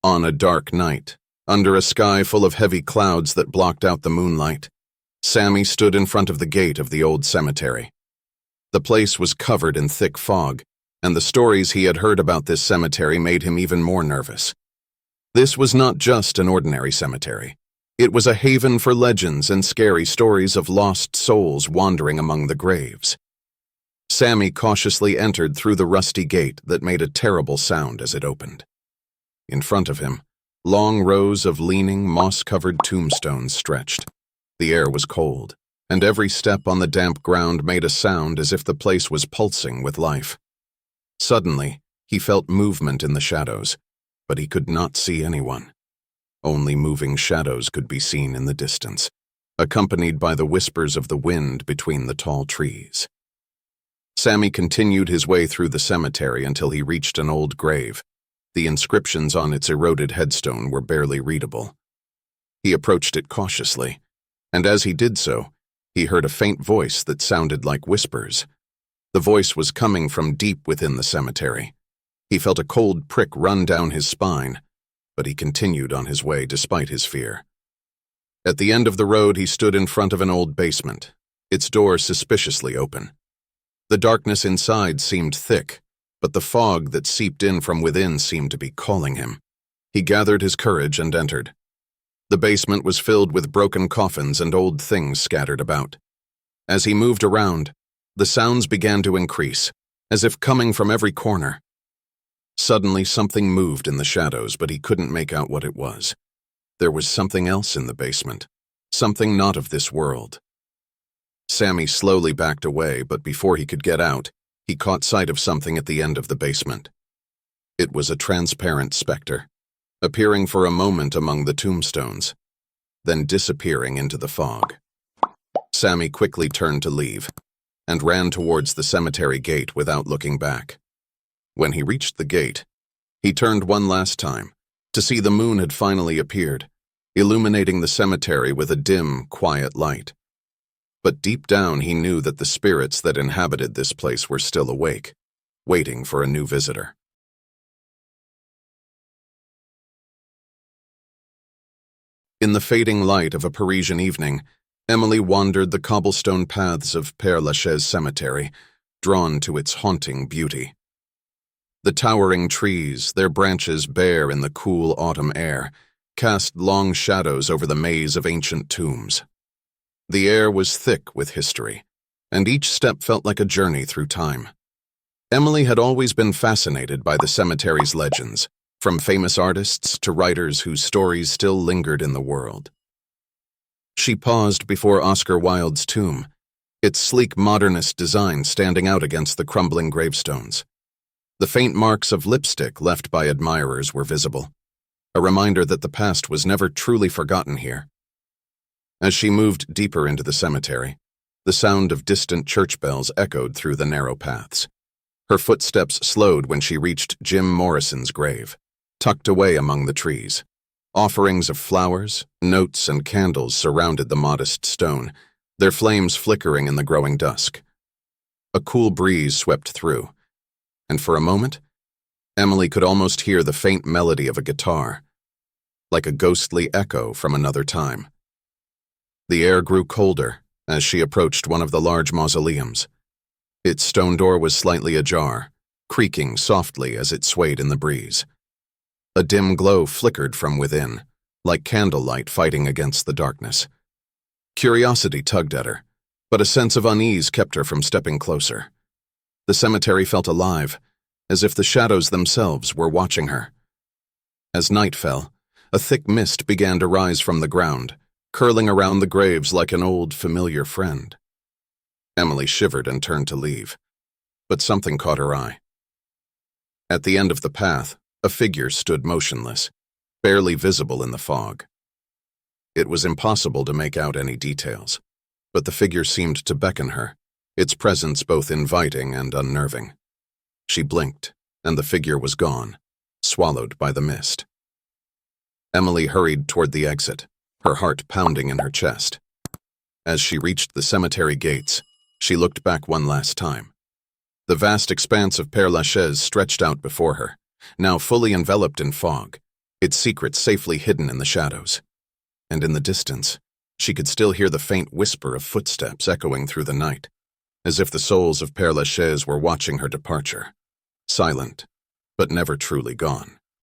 On a dark night, under a sky full of heavy clouds that blocked out the moonlight, Sammy stood in front of the gate of the old cemetery. The place was covered in thick fog, and the stories he had heard about this cemetery made him even more nervous. This was not just an ordinary cemetery. It was a haven for legends and scary stories of lost souls wandering among the graves. Sammy cautiously entered through the rusty gate that made a terrible sound as it opened. In front of him, long rows of leaning, moss-covered tombstones stretched. The air was cold, and every step on the damp ground made a sound as if the place was pulsing with life. Suddenly, he felt movement in the shadows, but he could not see anyone. Only moving shadows could be seen in the distance, accompanied by the whispers of the wind between the tall trees. Sammy continued his way through the cemetery until he reached an old grave. The inscriptions on its eroded headstone were barely readable. He approached it cautiously, and as he did so, he heard a faint voice that sounded like whispers. The voice was coming from deep within the cemetery. He felt a cold prick run down his spine, but he continued on his way despite his fear. At the end of the road, he stood in front of an old basement, its door suspiciously open. The darkness inside seemed thick, but the fog that seeped in from within seemed to be calling him. He gathered his courage and entered. The basement was filled with broken coffins and old things scattered about. As he moved around, the sounds began to increase, as if coming from every corner. Suddenly something moved in the shadows, but he couldn't make out what it was. There was something else in the basement, something not of this world. Sammy slowly backed away, but before he could get out, he caught sight of something at the end of the basement. It was a transparent specter, appearing for a moment among the tombstones, then disappearing into the fog. Sammy quickly turned to leave, and ran towards the cemetery gate without looking back. When he reached the gate, he turned one last time, to see the moon had finally appeared, illuminating the cemetery with a dim, quiet light. But deep down he knew that the spirits that inhabited this place were still awake, waiting for a new visitor. In the fading light of a Parisian evening, Emily wandered the cobblestone paths of Père Lachaise Cemetery, drawn to its haunting beauty. The towering trees, their branches bare in the cool autumn air, cast long shadows over the maze of ancient tombs. The air was thick with history, and each step felt like a journey through time. Emily had always been fascinated by the cemetery's legends, from famous artists to writers whose stories still lingered in the world. She paused before Oscar Wilde's tomb, its sleek modernist design standing out against the crumbling gravestones. The faint marks of lipstick left by admirers were visible, a reminder that the past was never truly forgotten here. As she moved deeper into the cemetery, the sound of distant church bells echoed through the narrow paths. Her footsteps slowed when she reached Jim Morrison's grave, tucked away among the trees. Offerings of flowers, notes, and candles surrounded the modest stone, their flames flickering in the growing dusk. A cool breeze swept through, and for a moment, Emily could almost hear the faint melody of a guitar, like a ghostly echo from another time. The air grew colder as she approached one of the large mausoleums. Its stone door was slightly ajar, creaking softly as it swayed in the breeze. A dim glow flickered from within, like candlelight fighting against the darkness. Curiosity tugged at her, but a sense of unease kept her from stepping closer. The cemetery felt alive, as if the shadows themselves were watching her. As night fell, a thick mist began to rise from the ground, curling around the graves like an old, familiar friend. Emily shivered and turned to leave, but something caught her eye. At the end of the path, a figure stood motionless, barely visible in the fog. It was impossible to make out any details, but the figure seemed to beckon her, its presence both inviting and unnerving. She blinked, and the figure was gone, swallowed by the mist. Emily hurried toward the exit, her heart pounding in her chest. As she reached the cemetery gates, she looked back one last time. The vast expanse of Père Lachaise stretched out before her, now fully enveloped in fog, its secret safely hidden in the shadows. And in the distance, she could still hear the faint whisper of footsteps echoing through the night, as if the souls of Père Lachaise were watching her departure, silent, but never truly gone.